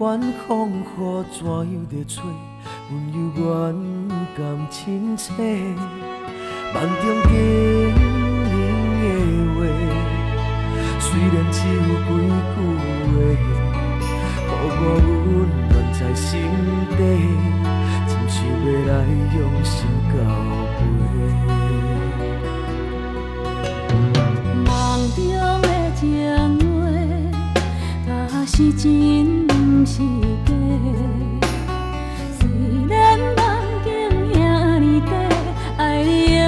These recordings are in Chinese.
反风雨怎样在找？阮犹原甘亲切，梦中经年的话，虽然只有几句话，予我温暖在心底，真想要来用心交陪。梦中的情话，若是真，毋是假。虽然梦境遐尼短，爱你永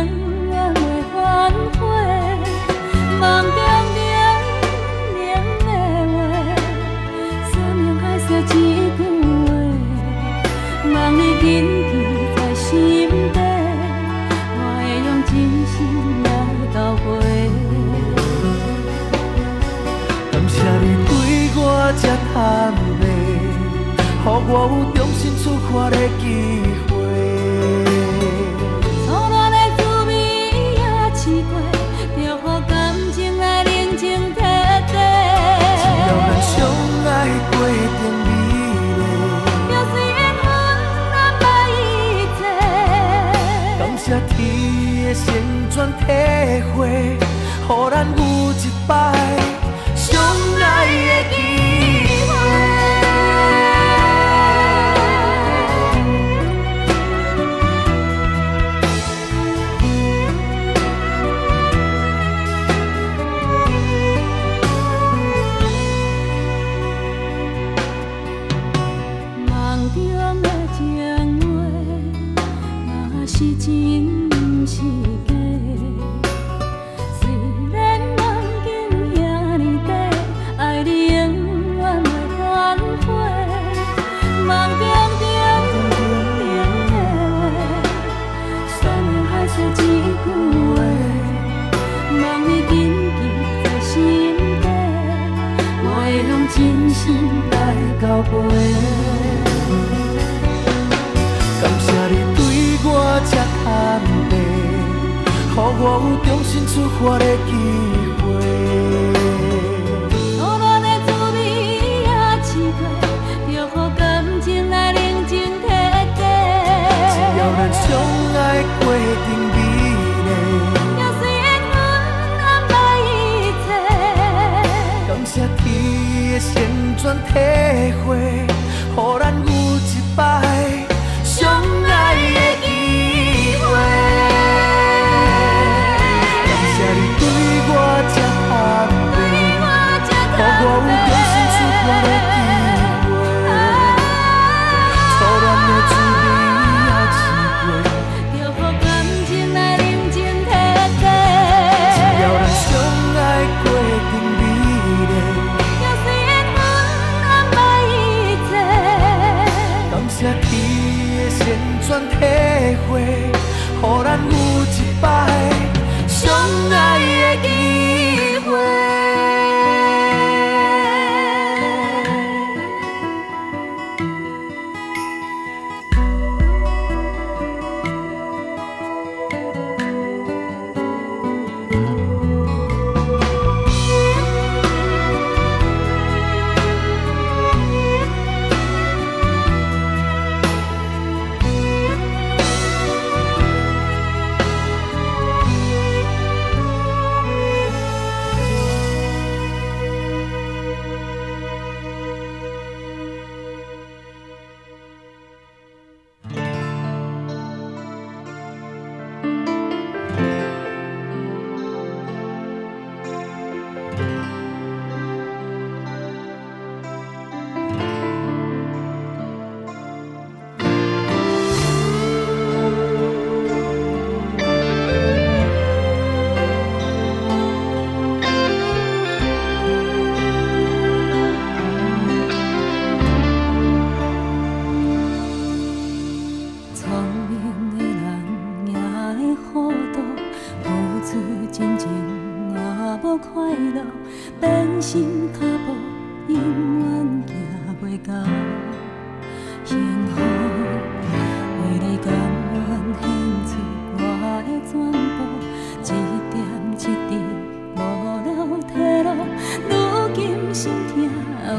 远袂反悔。梦中冷冷的话，山盟海誓一句话，望你谨记在心底，我会用真心来交陪。感谢你对我这坦白，予我有重新出发的机会。初恋的滋味也试过，就予感情来冷静体地。只要咱相爱过程美丽，就算缘分难捌一切。感谢天的旋转体会，予咱有一摆相爱的机会。梦中的情话，若是真，毋是假。虽然梦境遐尼短，爱你永远袂反悔。梦中冷冷的话，山盟海誓一句话，望你谨记在心底，我会用真心来交陪。感谢你对我这坦白，予我有重新出发的机会。初恋的滋味也试过，就予感情来冷静体地。只要咱相爱过程美丽，就算缘分难捌一切。感谢天的旋转体会，予咱有一摆相爱的机会。感谢你对我这坦白，予我有重新出发的机会。初恋的滋味也试过，就予感情来冷静体地。只要咱相爱过程美丽，就算缘分难捌一切。感谢天的旋转体会，予咱有一摆相爱的机会。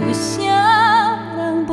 为啥人袂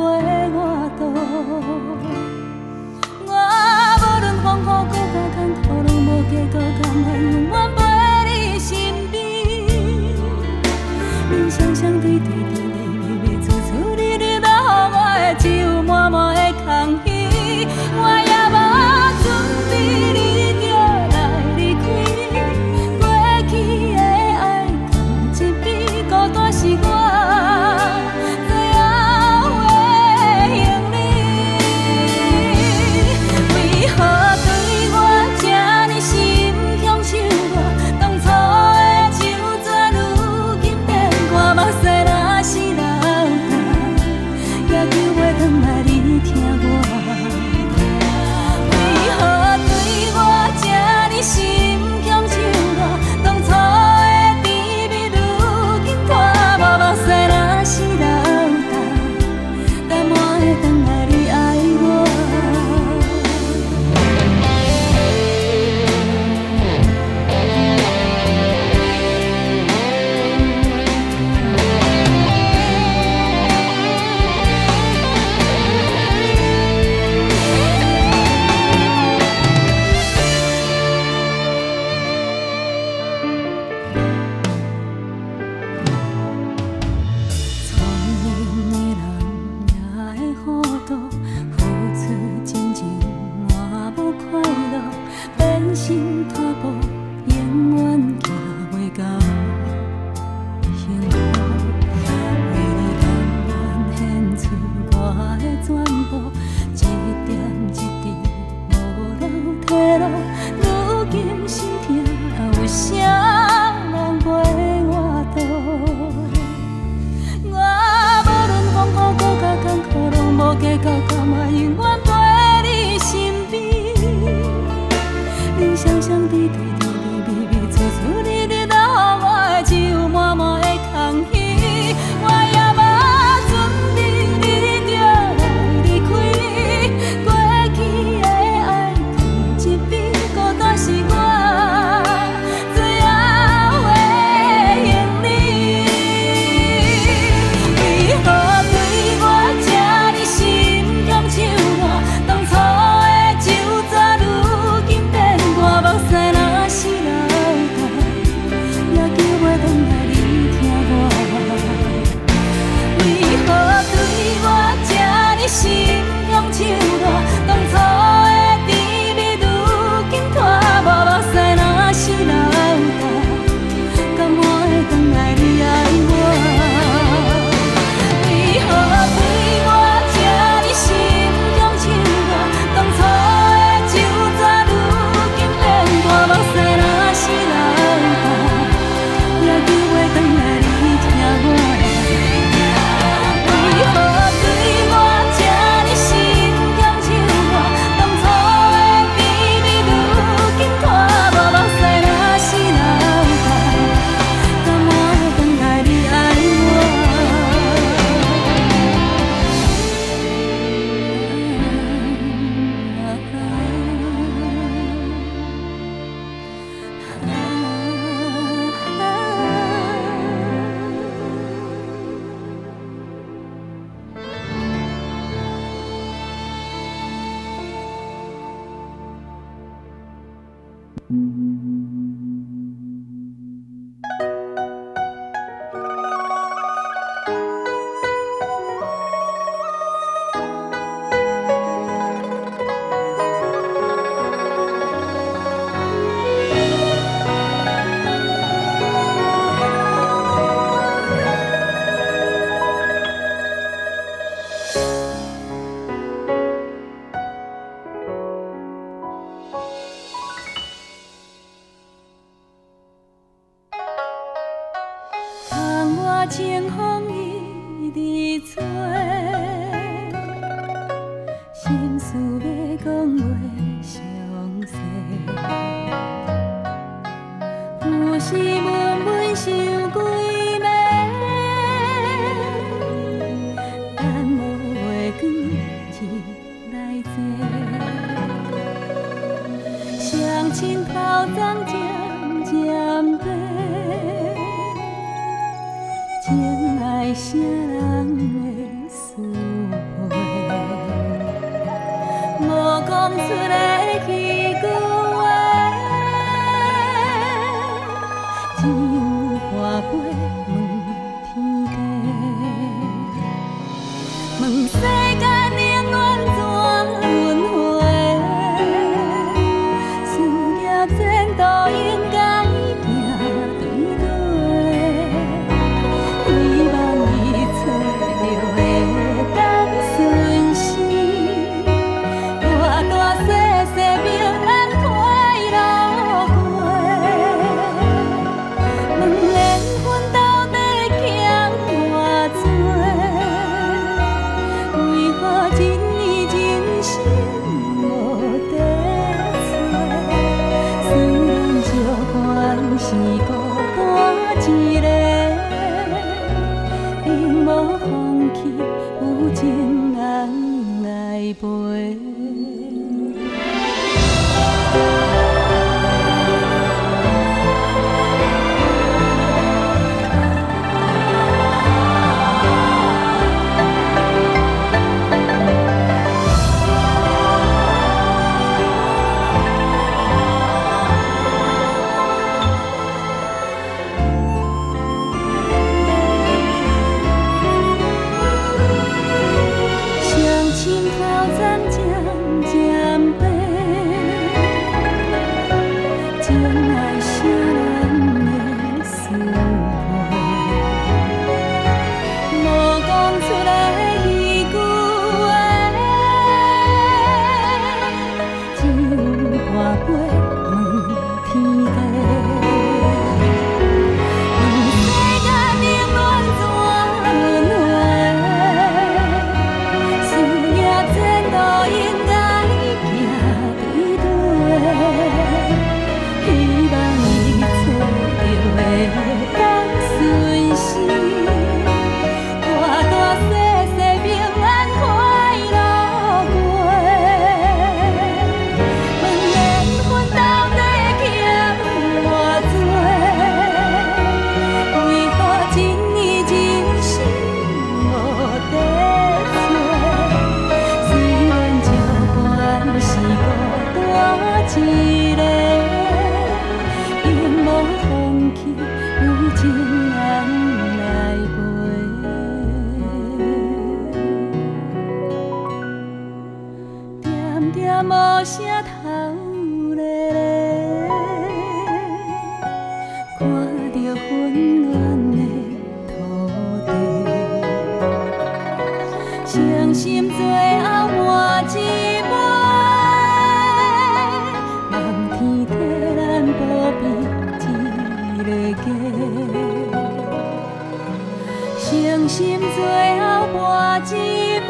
清风一直吹，心事要讲话详细，有时闷闷想几暝，等无月光日来坐，双亲头鬃渐渐白。情爱啥人会思陪？无讲出来迄句话，只有花飞问天地，问世间冷暖怎轮回？事业前途应该行对对。希望伊找着会当顺时，大大细细平安快乐过。问缘分到底欠偌多？为何一年真心无地找？虽然寂寞是孤单一个。无放弃，有情人来陪。无声头咧咧，看着温暖的土地，伤心最后换一杯，望天替咱保庇一个家，伤心最后换一杯。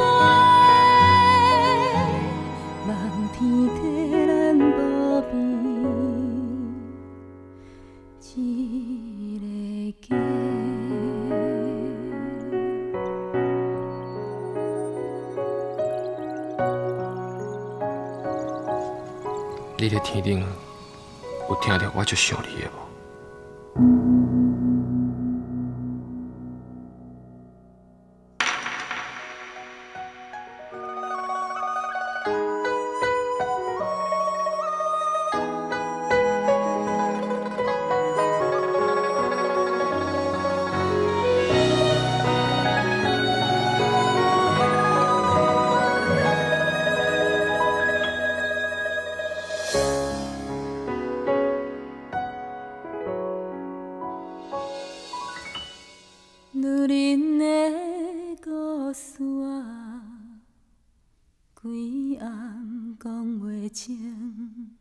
天替咱保庇一个家。你咧天顶有听到我足想你的无？情，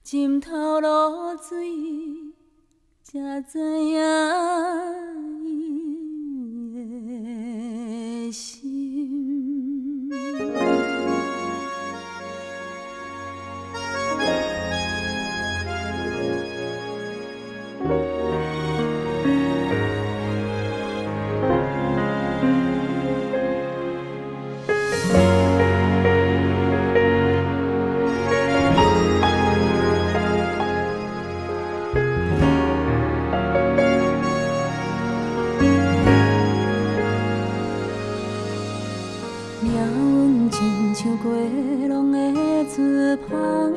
浸透露水，才知影伊的心。像过拢的船帆，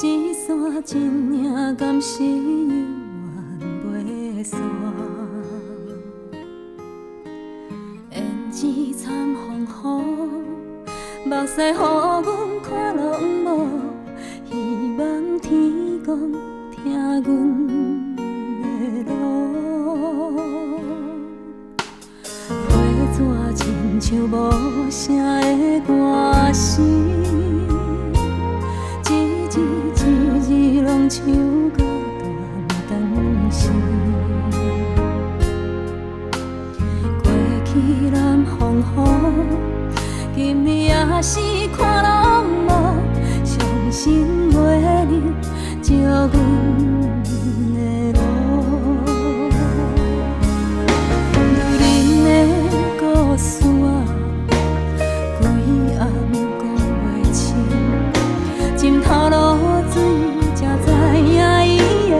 一线真领，敢是永远袂散。胭脂惨风雨，目屎予阮看拢无，希望天公听阮的路。花纸亲像无声的歌声，一字一字拢唱到断肠时。过去南风雨，今日也是看拢无，伤心袂能照阮的路。女人的故事啊，规暗讲袂清，浸透露水，才知影伊的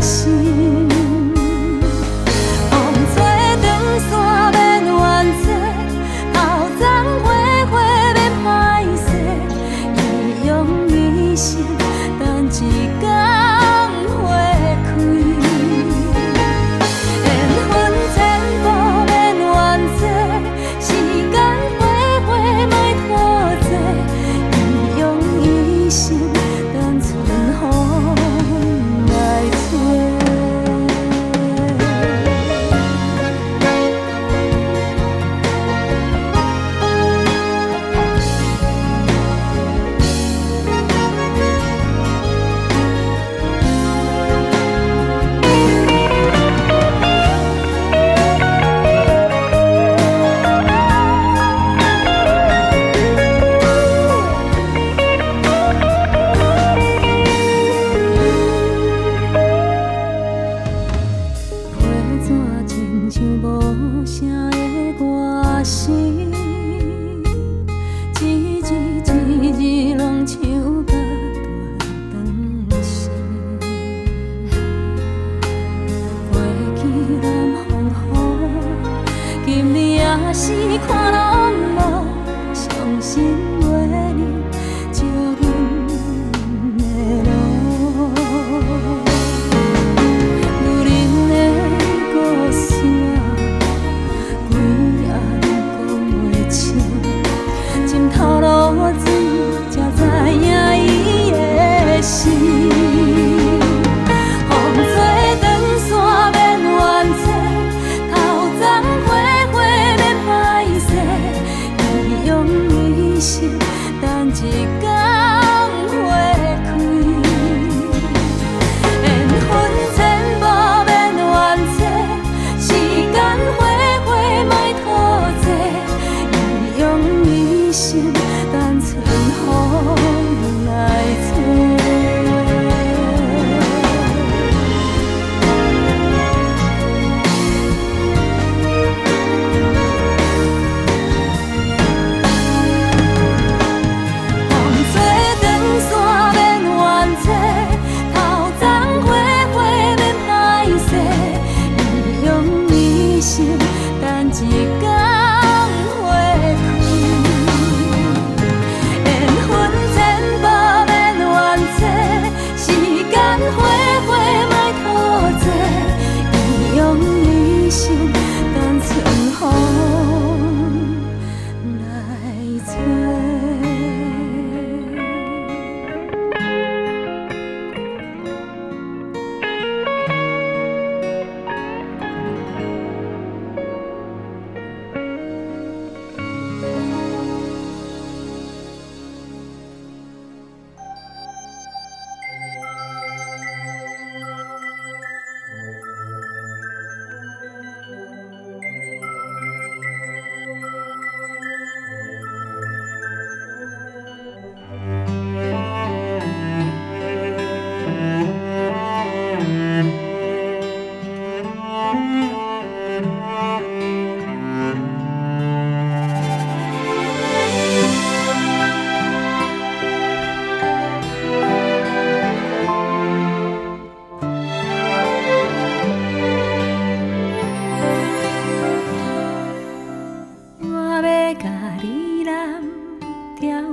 心。风吹长线免怨嗟，头鬃花花免歹势，伊用伊心等一天花开。缘分千步免怨嗟，时间花花莫拖济，伊用伊心等春风来吹。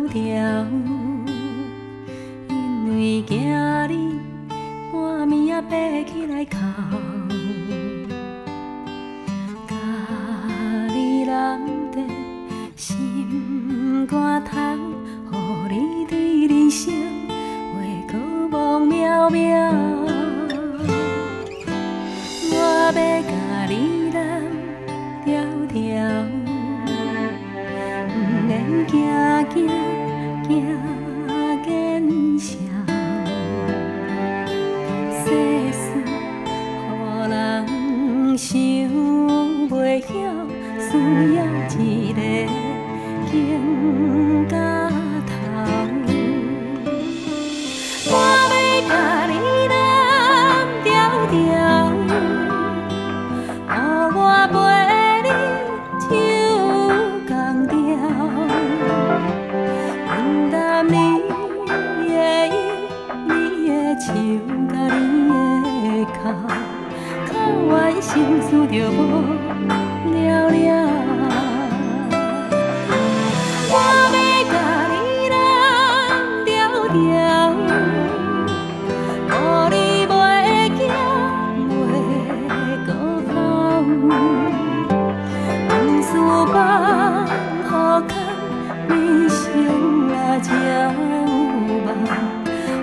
条，因为惊你半暝仔爬起来哭，甲你揽在心肝头，予你对人生话可望渺渺。我要甲你揽条条，不免惊见笑。世事予人想袂晓，需要一个经甲头。我要甲你揽条条，予我陪你手共调，分担你的忧，你的愁甲你的哭，哭完心事就无了了。我要甲你揽条条，予你袂惊袂孤口，往事放予空，人生啊才有梦，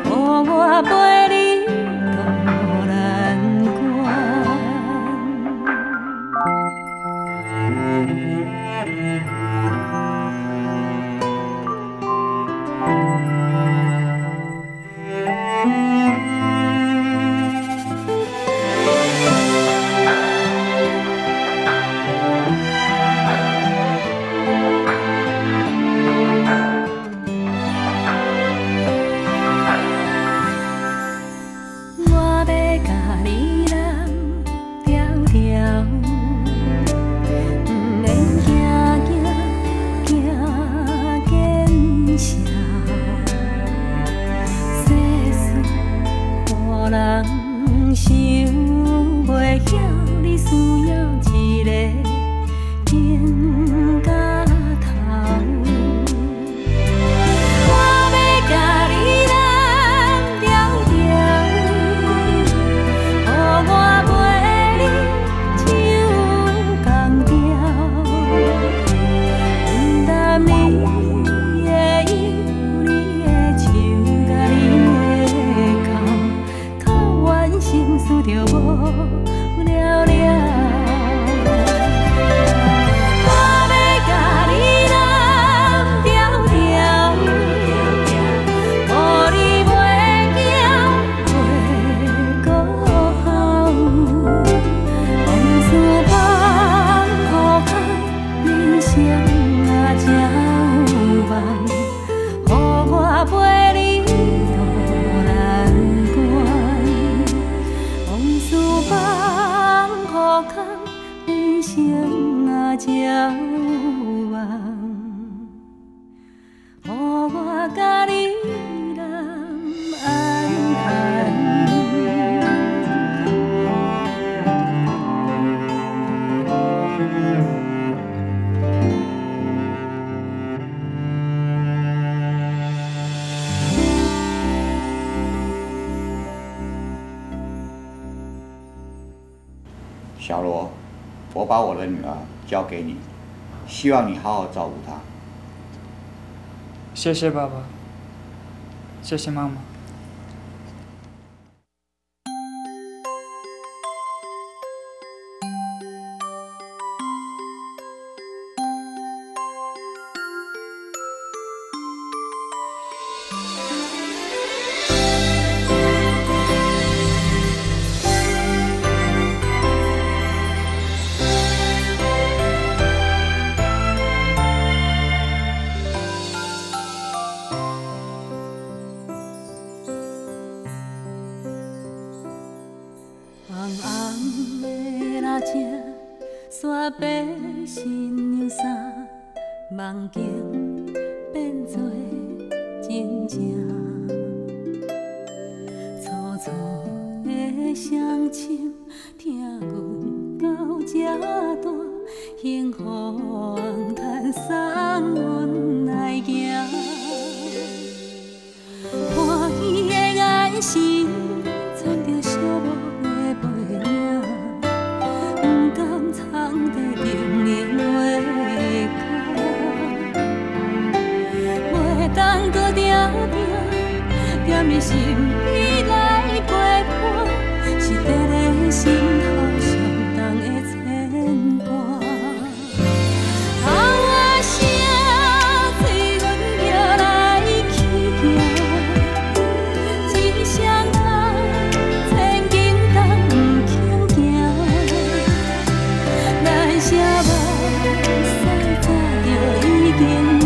予我陪你渡难关。我要甲你揽条条，不免惊见笑。世事予人想袂晓，你需要一个经甲头。我要甲你揽条条，予我陪你手共调，分担你的忧，你的愁甲你的哭，哭完心事就无了了。我要甲你揽条条，予你袂惊袂孤口，往事放予空，人生啊才有梦，予我陪你渡难关。往事放予空，人生啊才有梦，予我甲你揽安安。小罗，我把我的女儿交给你，希望你好好照顾她。谢谢爸爸，谢谢妈妈。红红的蜡烛，煞白新娘衫，梦境变作真正。粗粗的双手，听阮到这大，幸福红毯送阮来行。点的心意来陪伴，是伫咧心头上重的牵挂。头仔声，催阮叫来去行，一声通千斤重不轻行，咱舍目屎早就已经满。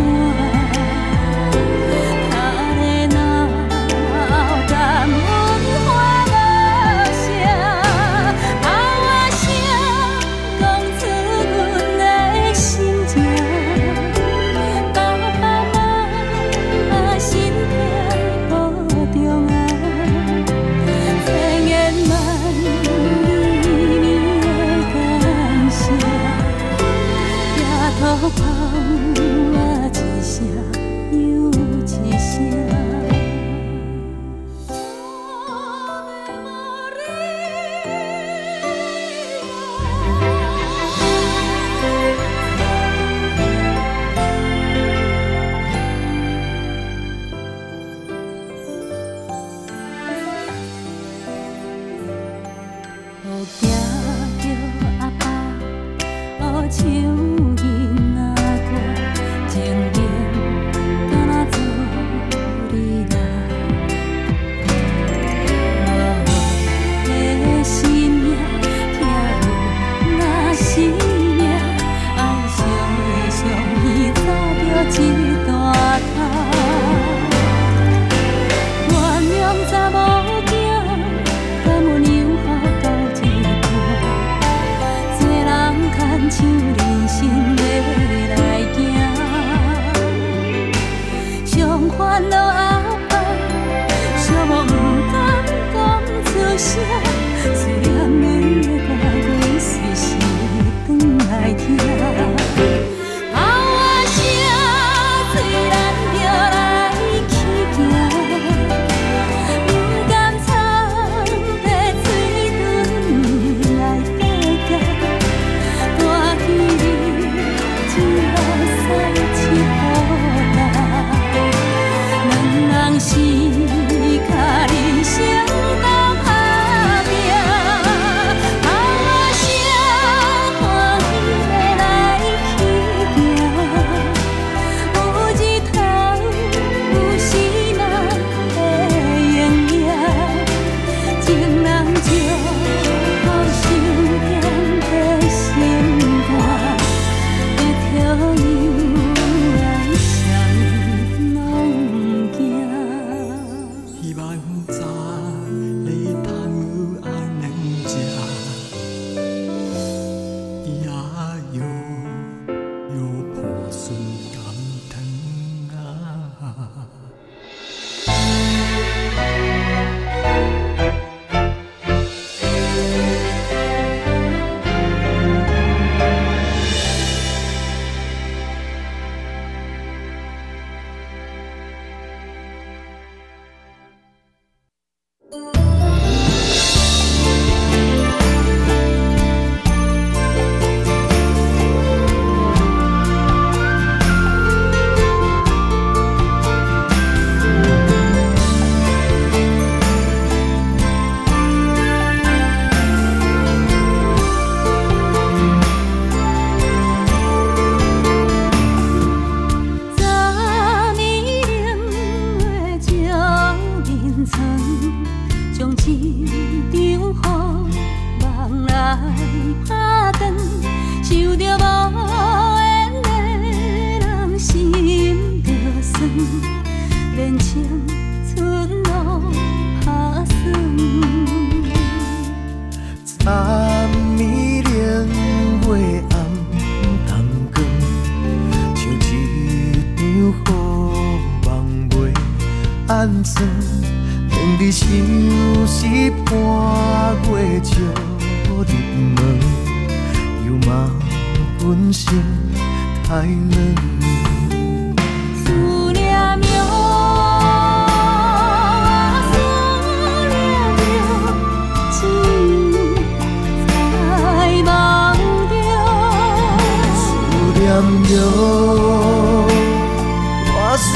我思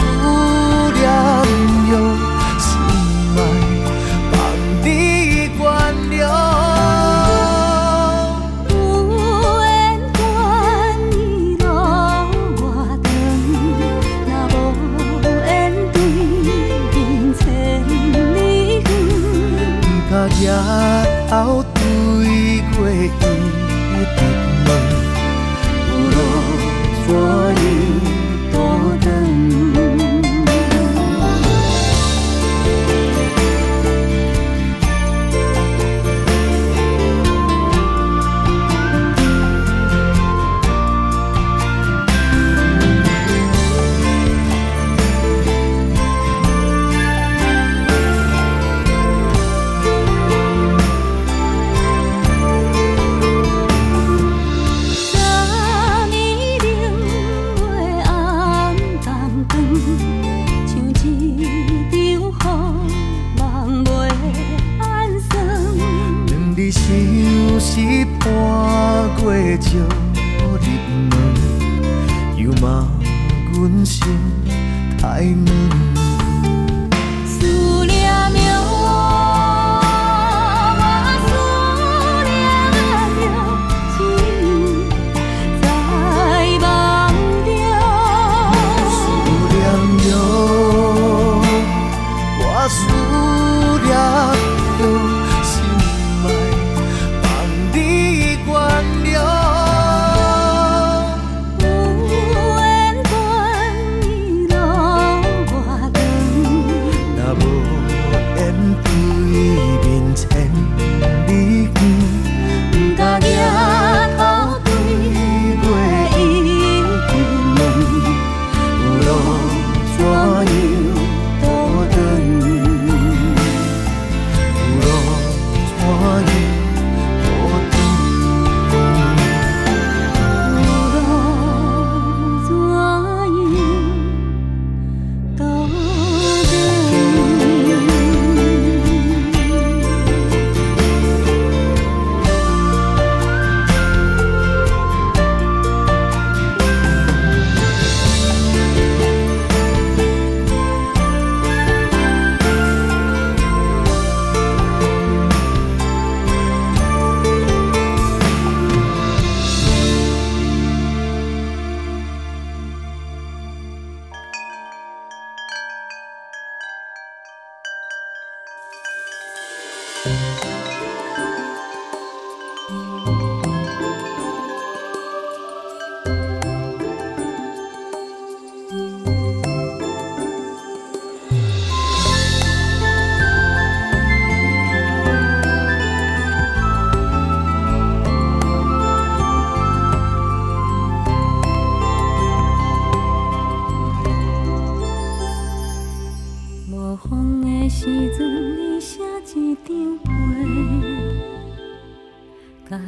念着，思举头对过伊直问，有路怎样倒转？是搬过石入门，又骂阮心太软。思念着，我思念着，只在梦中。思念着，我思念着。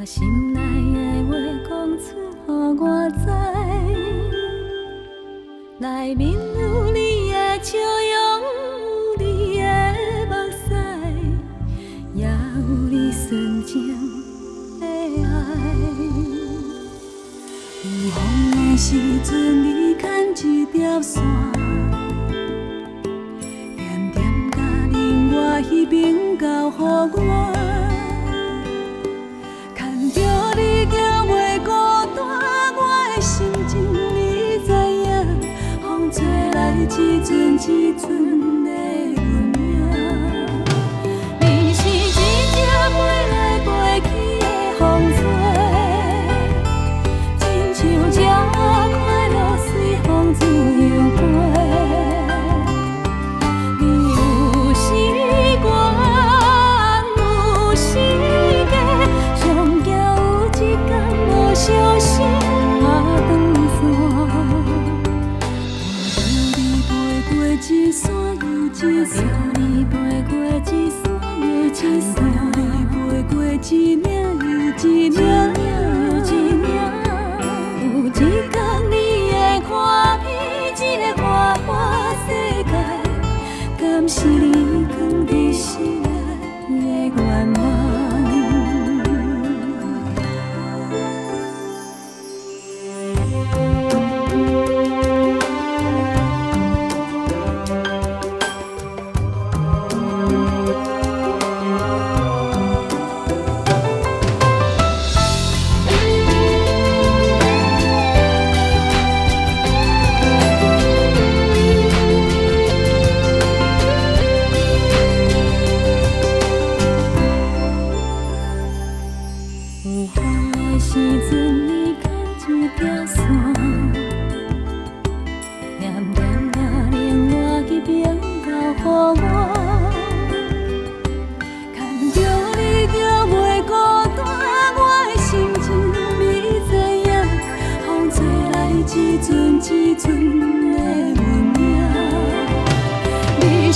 心内的话讲出，予我知。内面有你的笑容，有你的目屎，也有你纯情的爱。有风的时阵，你牵一条线，点点甲令我彼边交予我。你叫袂孤单，我的心情你知影。风吹来一阵一阵的阮影。你是一只飞来飞去的风吹，亲像这快乐随风自由飞。你有时关，有时假，上惊。小心啊，长线，陪你飞过一山又一山，你飞过一山又一山，你飞过一岭又一岭又一岭。有一天你会看见这个花花世界，敢是你藏在心内的愿望？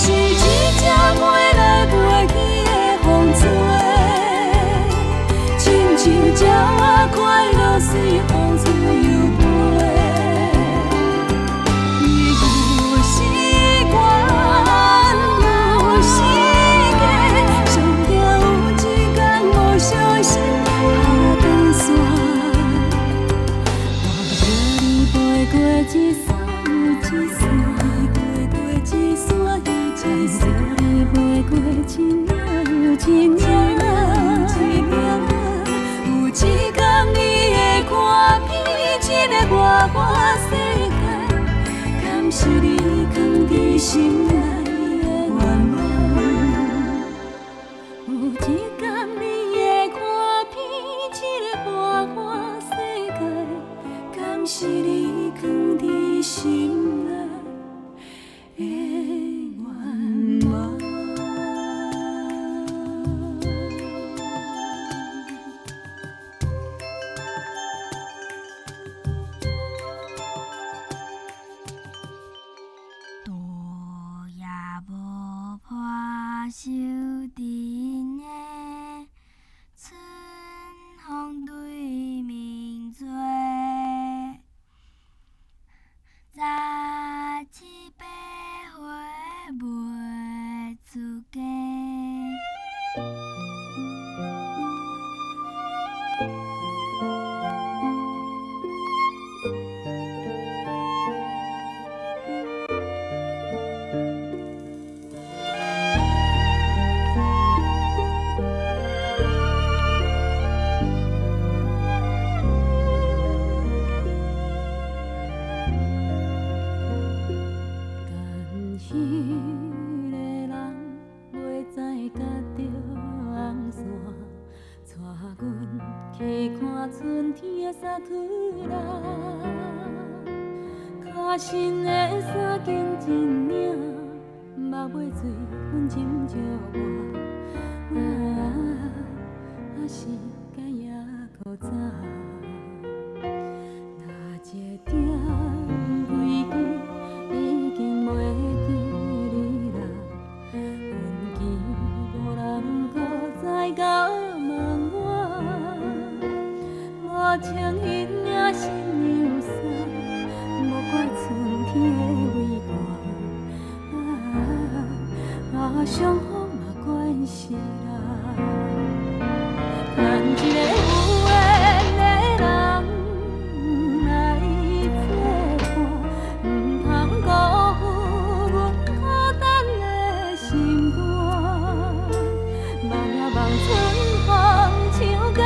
是一只飞来飞去的风吹，亲像鸟仔快乐随风吹又飞。有时缘，有时假，上惊有一天无小心下断线。我叫你飞过一山又一山，飞过一山一山，你飞过一岭又一岭，有一天你会看见这个外外世界，敢是你藏在心内的愿望？有一天你会看遍这个外外世界，敢是你藏在心内的愿望？路也无破，收阵的春风对面吹，杂七八岁袂出家。春天的沙土啦，脚身的衫紧一领，目尾水阮斟着我，是该也搁早。哪一点归期已经袂记你啦，阮记无人搁再甲问我。我穿迄领新娘衫，无怪春天的微寒，伤风嘛关系啦。牵一个有缘的人来作伴，唔通辜负阮孤单的心肝。望呀望春风唱歌。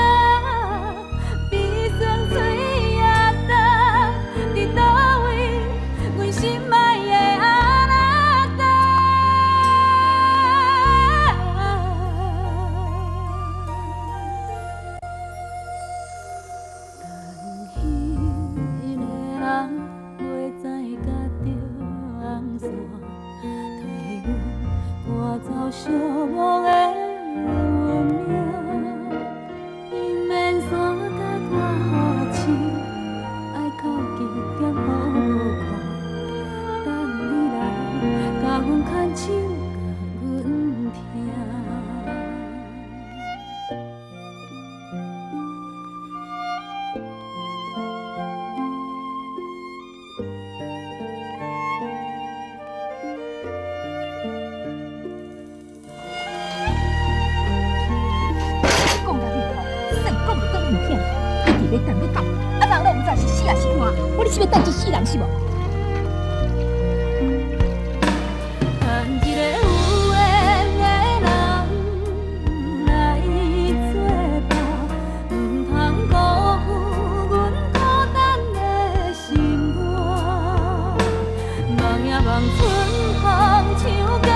寂寞的运命，伊免山甲看雨星，爱靠近点好看，等你来甲阮牵手，甲阮听。要等要等，啊人拢毋知是死还是活，我你是要等一世人是无？一个有缘的人来作伴，唔通辜负阮孤单的心肝。望呀望春风唱歌。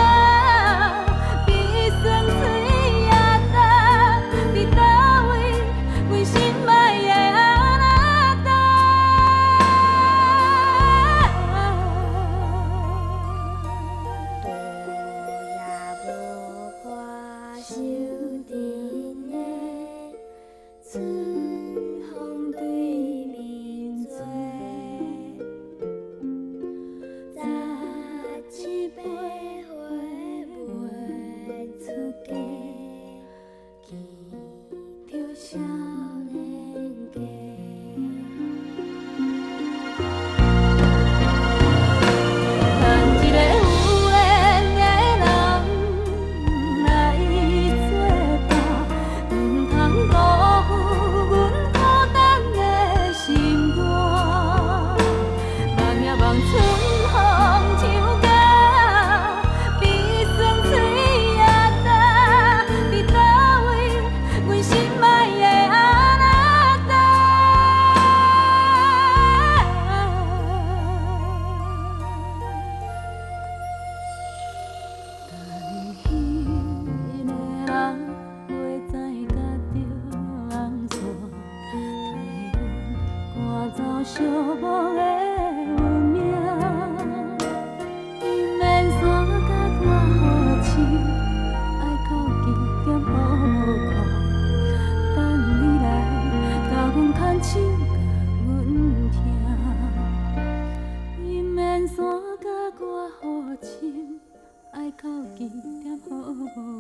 到几点好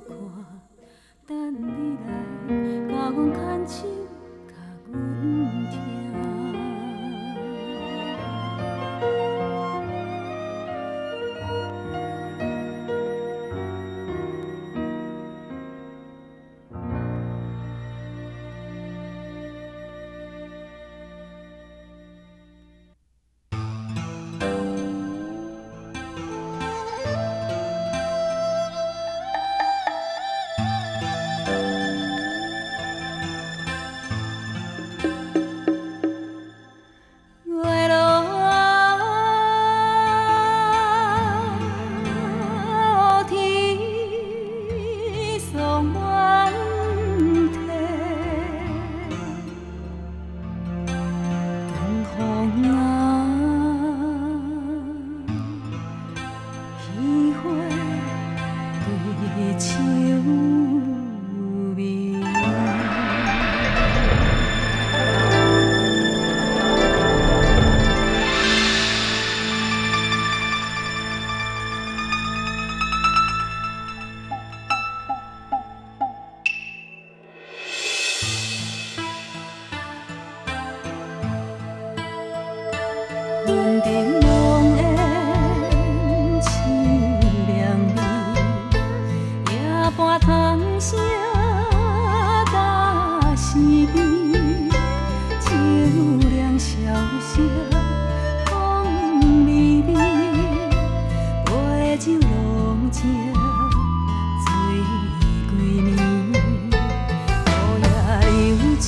看？等你来，甲阮牵手，甲阮听。云顶浓烟凄凉味，夜半汤声搭丝味，秋凉萧瑟风微微，杯酒浓情醉归暝，雨夜流星。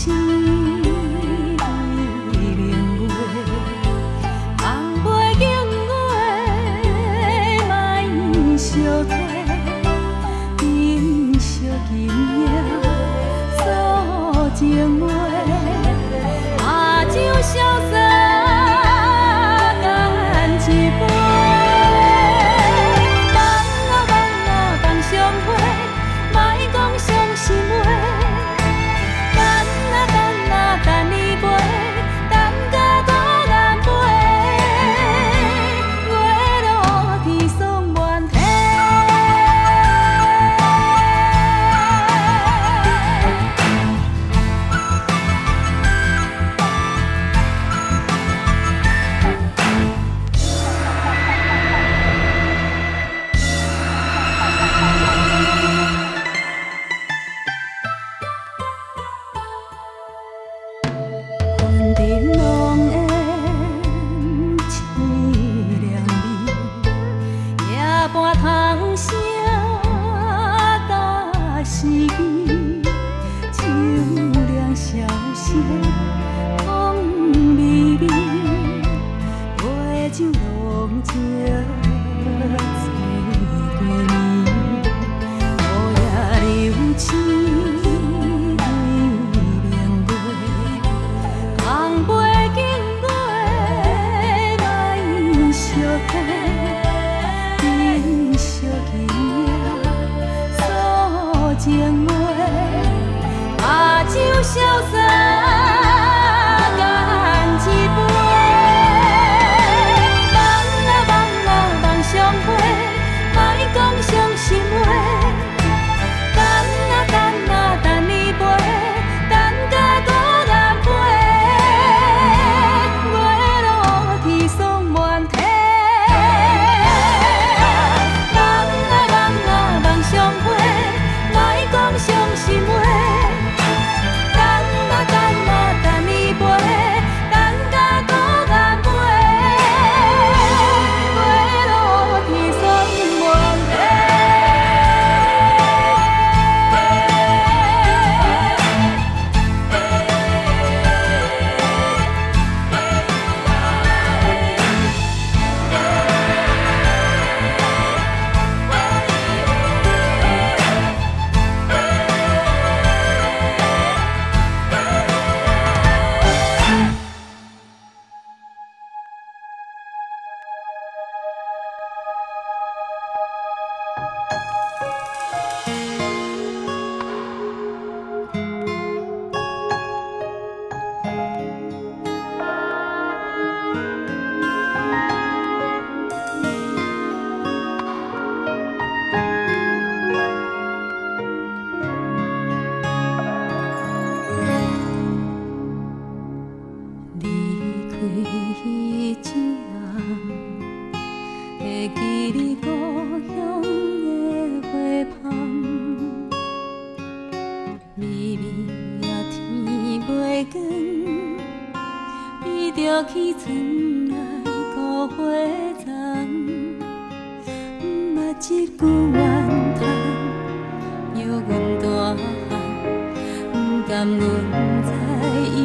情话，把酒潇洒干一杯。放啊放啊放相会，莫讲伤心话。等啊等啊等你飞，等甲孤雁飞。月落天霜满天。云顶浓烟凄凉味，夜半汤声搭丝味，秋凉萧瑟风微微，杯酒浓情醉归暝，雨夜流星。情话，把酒潇洒干一杯。放啊放啊放相会，莫讲伤心话。等啊等啊等你飞，等甲孤雁飞。月落天霜满天。放啊放啊放相会。落去村内孤花丛，捌一句怨叹，摇阮大汉，不甘阮在异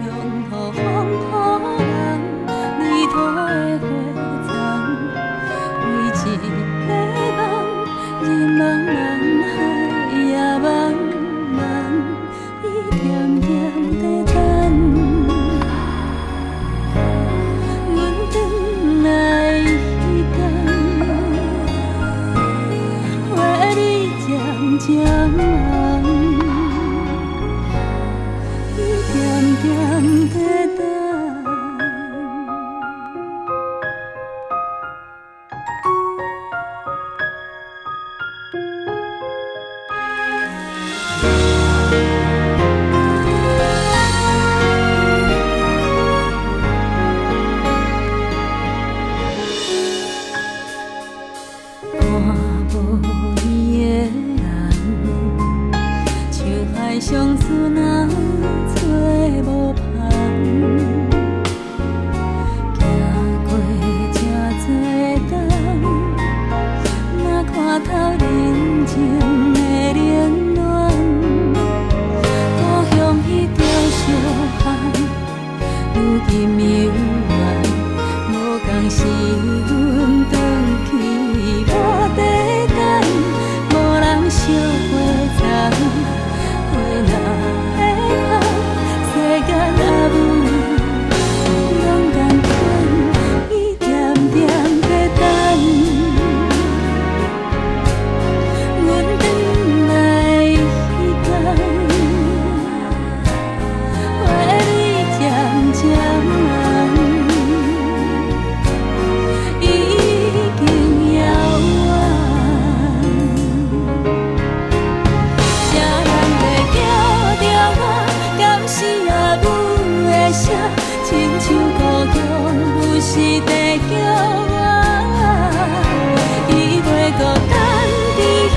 乡予风予人，泥土的花丛，为一个梦，日茫茫海也茫茫，伊点点在等。 渐梦，伊点点在等。乡村啊，找无伴，行过这多冬，若看透人情的冷暖，故乡迄条小巷，如今犹原，无共是阮转去我地等，无人烧花丛。 若会哭，世间阿母拢甘款，伊点点在等。阮转来迄天，话你渐渐问，已经遥远。 亲像故乡有时地叫我，伊袂孤单伫遐，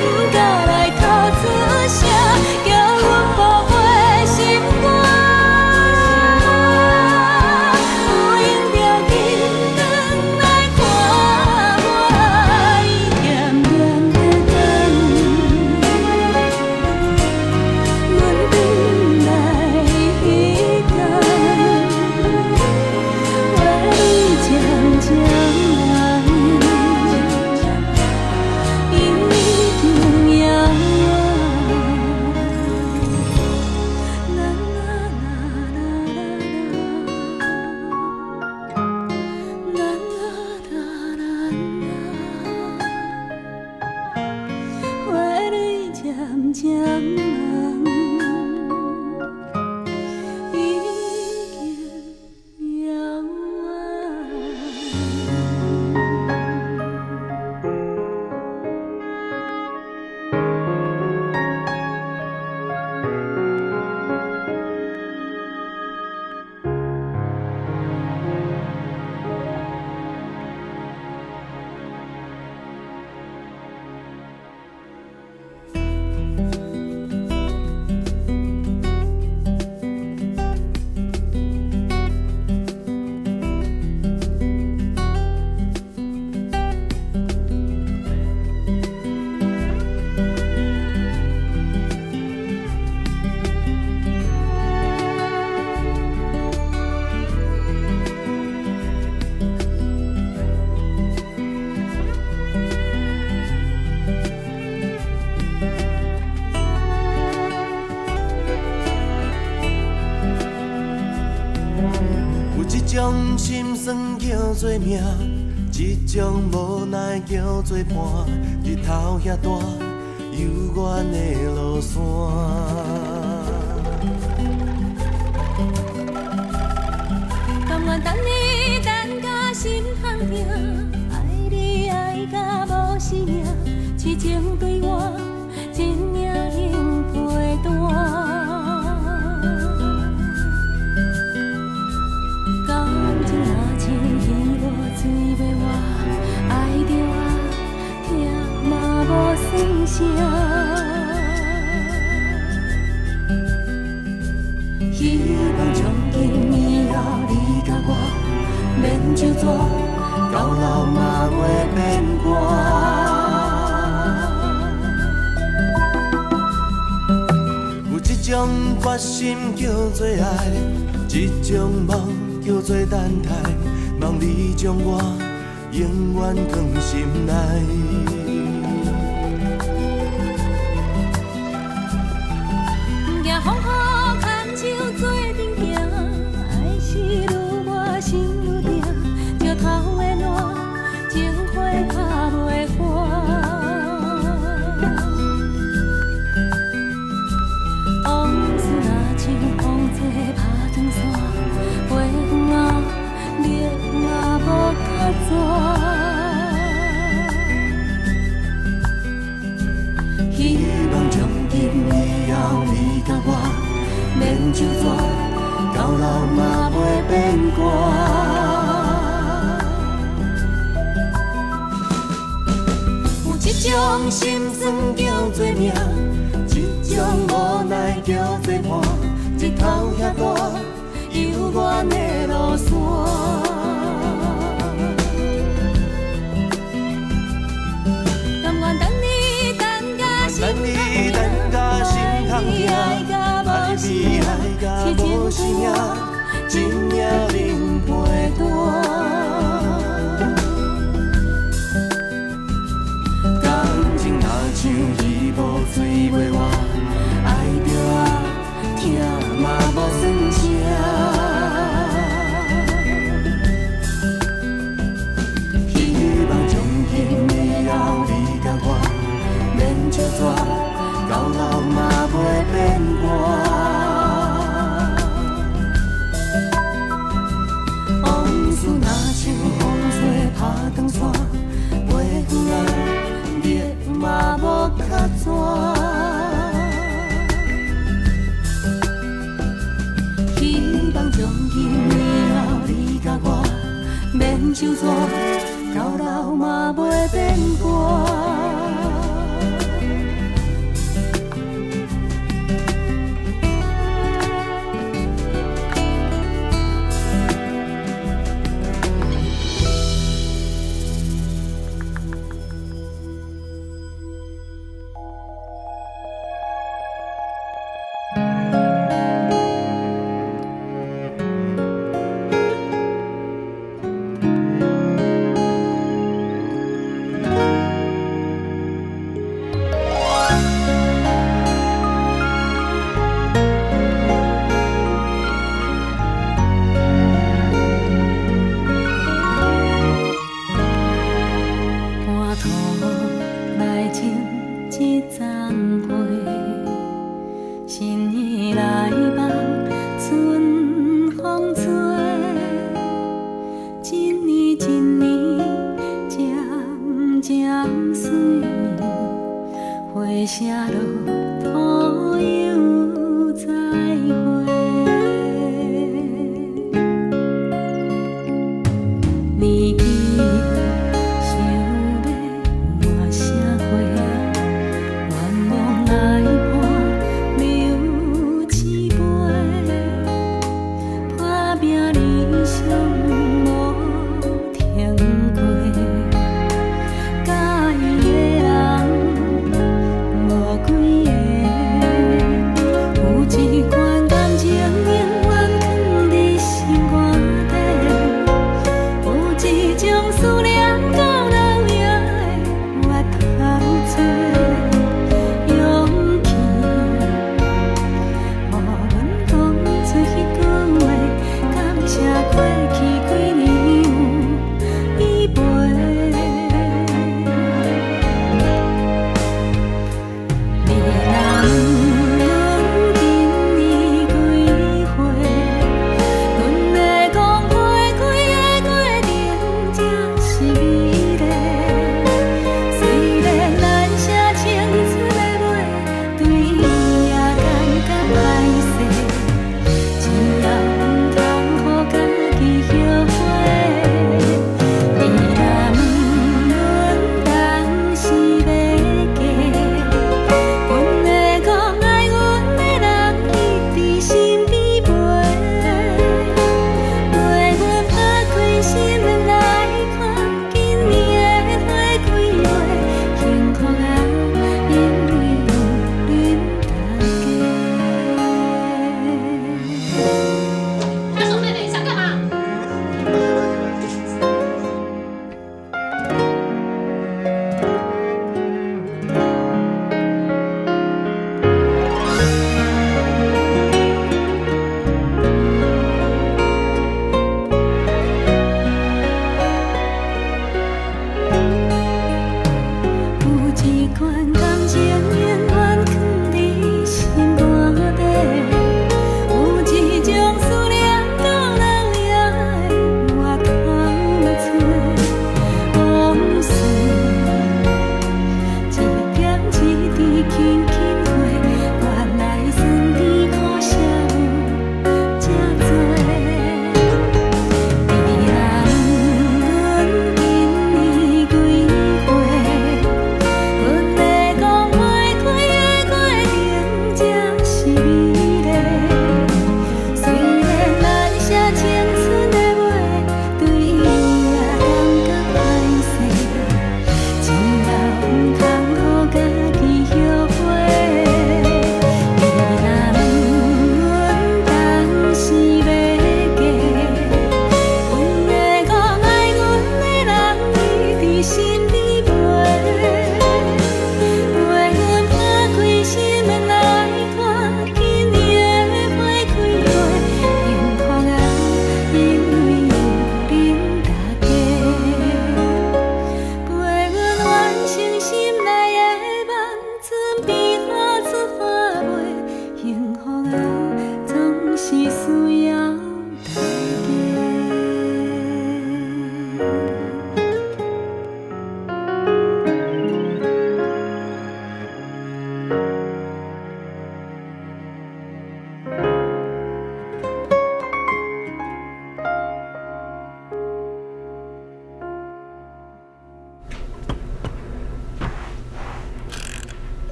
不敢来哭出声，叫阮宝贝心肝。有闲着紧转来看我，伊点点在等，阮转来迄天。 渐渐人，已经遥远。啦啦啦啦啦啦，花蕊渐渐红。 一种心酸叫做命，一种无奈叫做伴。日头遐大，幽远的路线。甘愿等你等甲心痛疼，爱你爱甲无生命，痴情对我真领能陪伴。 水要我爱着我，听嘛无算声。希望从今以后你纸，到老嘛袂变卦。有一种决心叫做爱，一种梦叫做等待，望你将我永远放心内。 风雨牵手做阵行，爱是愈磨心愈定，石头的烂，情花拍袂干。往事若像风吹拍长线，飞远啊，你嘛无较逝。希望从今以后你甲我。 免就纸，到老嘛袂变卦。有一种心酸叫做命，一种无奈叫做伴。日头遐大，犹原的路线。甘愿等你等甲心痛痛，爱你爱甲无生命，真命能陪伴。感情若像鱼无水袂活，爱着啊，疼嘛无算啥。希望从今以后你甲我免就纸。 到老嘛袂变卦，往事若像风吹拍长线，飞远啊，你嘛无较逝。希望从今以后你甲我免就纸，到老嘛袂变卦。 介意的人无几个。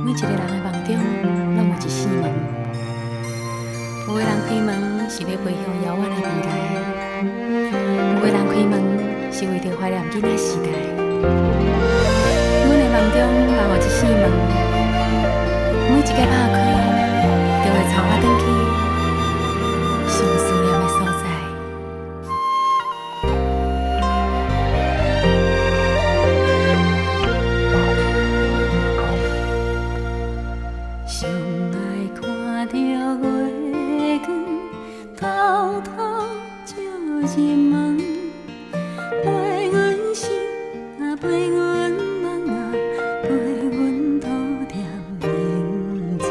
每一个人的梦中，拢有一扇门。有的人开门是要飞向遥远的未来，有的人开门是为着怀念囡仔时代。阮的梦中嘛有一扇门，每一个打开，就会带我转去入门，陪阮心啊，陪阮梦啊，陪阮土点眠床，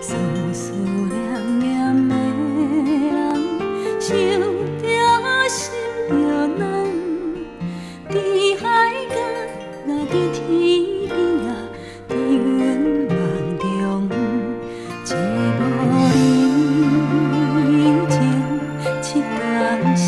思思念念的人，想着心就软，伫海角若伫天边啊，伫阮梦中一无人情，七天声。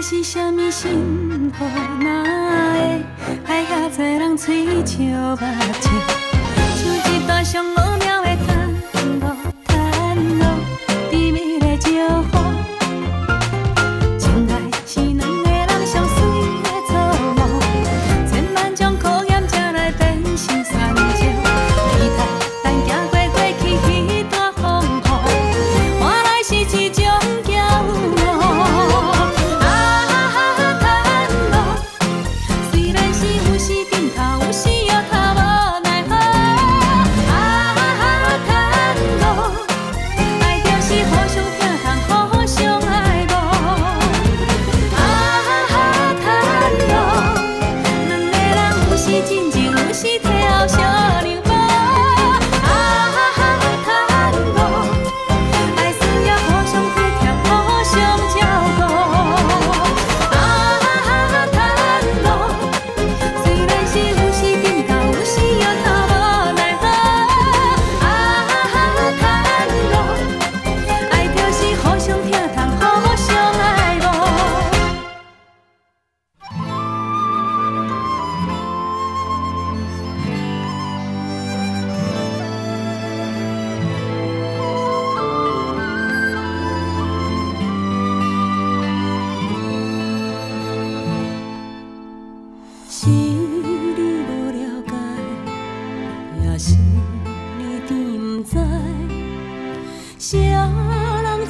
来是啥物幸福？哪会爱遐多人嘴笑目笑？像一段上乌妙的探路，探路，甜蜜的招呼。情爱是两个人上水的错误，千万种考验才来变成酸椒。期待咱行过过去彼段风雨，换来是一种骄傲。虽然是有时点头，有时又头无奈何。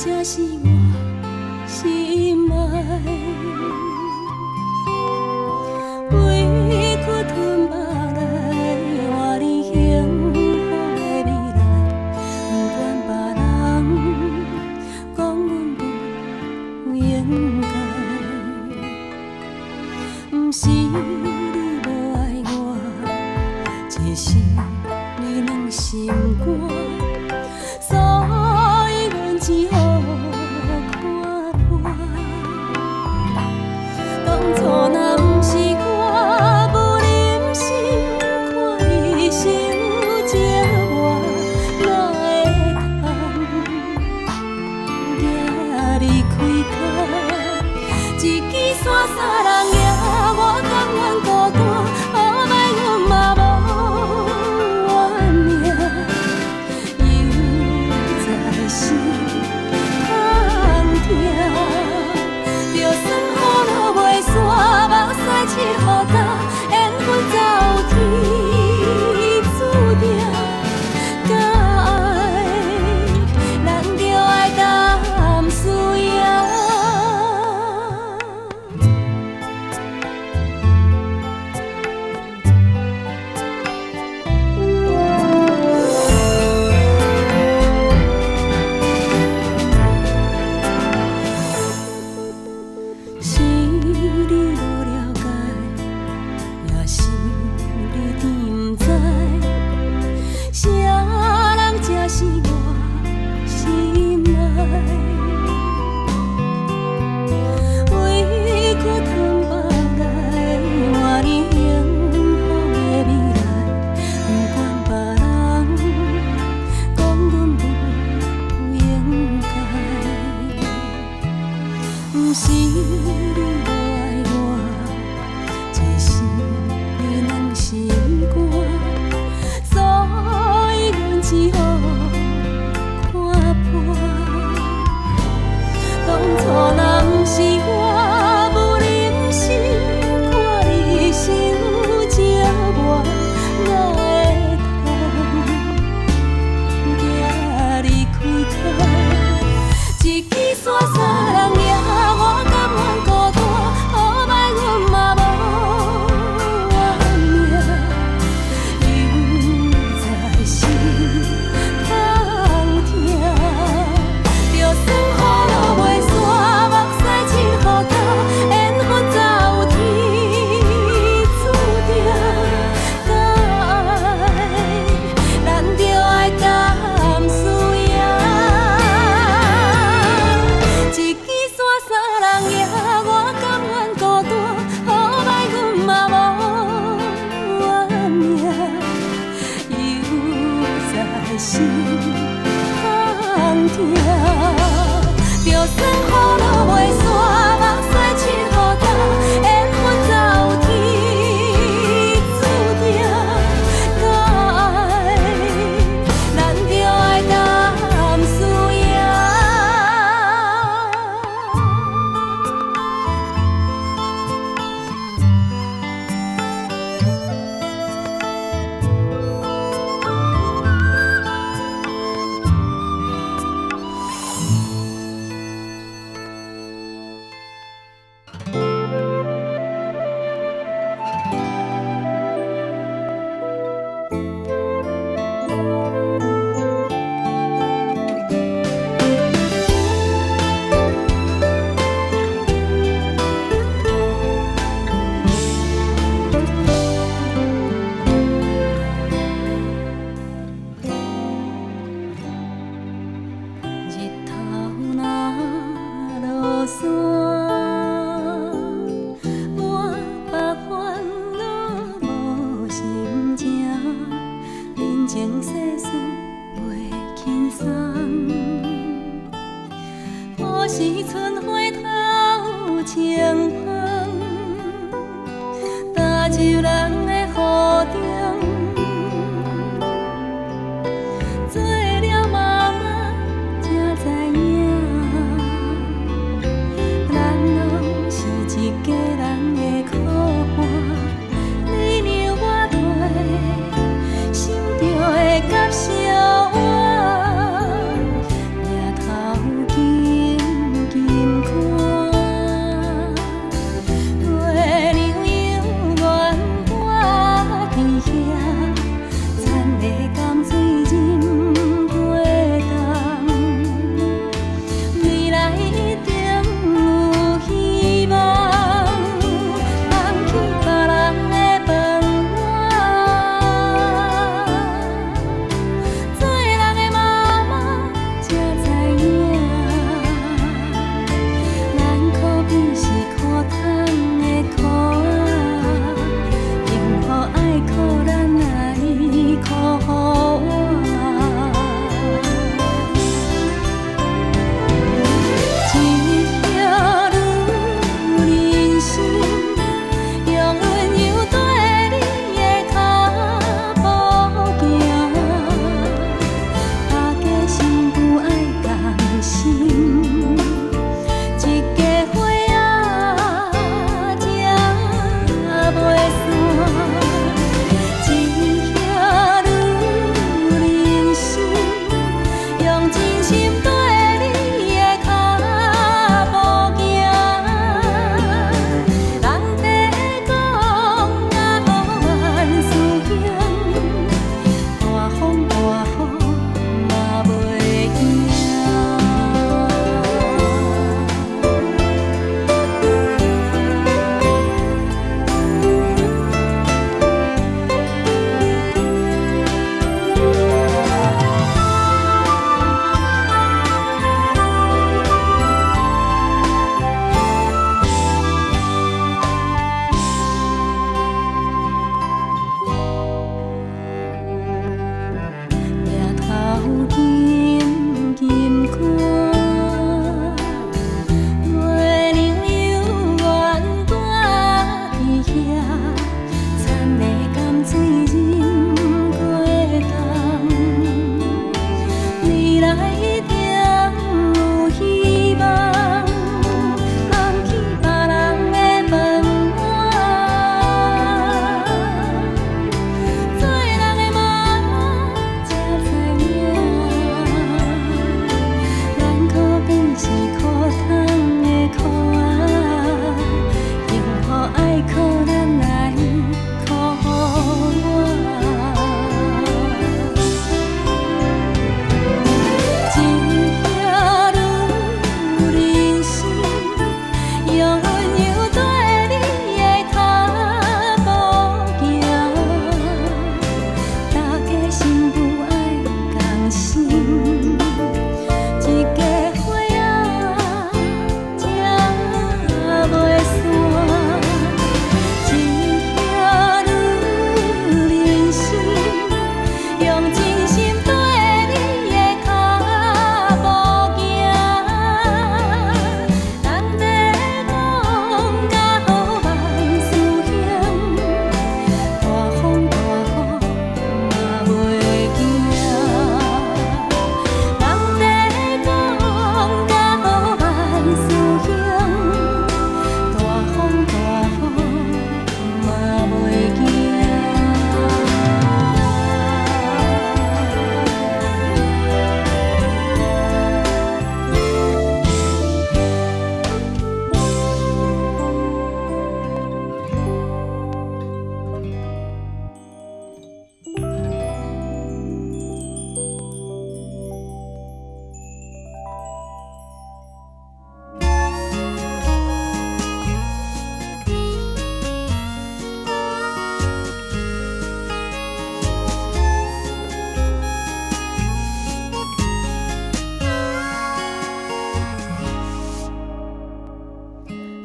才是我心爱。委屈吞目来，换你幸福的未来。不管别人讲阮不应该，不是你无爱我，只是你软心肝。 只好看破，当初若不是我不忍心看你受折磨，哪会通行离开他？一支伞伞人掠，我甘愿孤单，好歹阮嘛无怨命，又在是。 就算雨落袂散，目屎拭予干，缘分早有天注定。敢爱，咱就爱甘输赢。 不是你无爱我，只是你软心肝，所以阮只好看破。当初若不是我不忍心看你受折磨，哪会通行离开他？一支伞伞人掠。 我甘愿孤单，满腹烦恼无心情，人情世事袂轻松。何时春花透清风，踏入人的雨中。做了妈妈才知影，人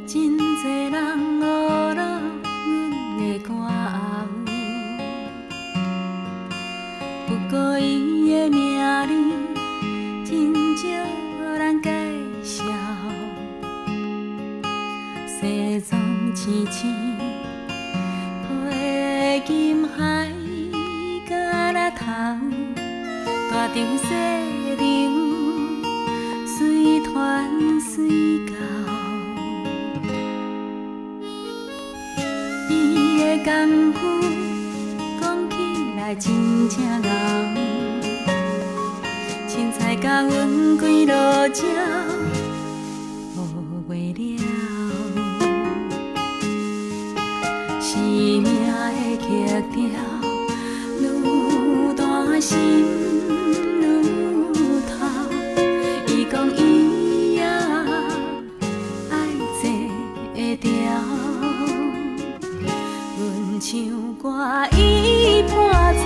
真多人误了阮的歌喉，不过伊的名字真少人介绍。西藏青青，配金海甲那头，大场小场，随传随到。伊的功夫讲起来真正牛，凊彩甲阮几落鸟无话了。生命的曲调愈大心愈透，伊讲伊也爱这条。阮唱歌伊伴奏，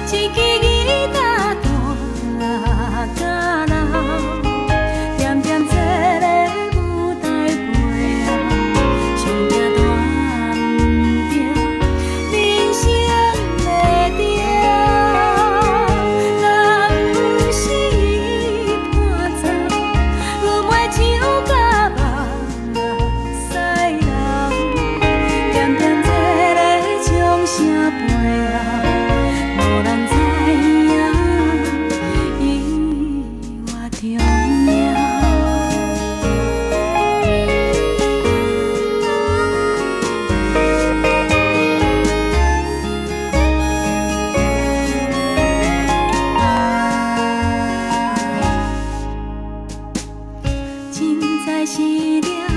一支吉他弹到老，点点坐咧舞台背后，上惊大毋着人生的条。若不是伊伴奏，阮袂唱甲目屎流。点点坐咧掌声背后，无人知影伊偌重要。真在是了。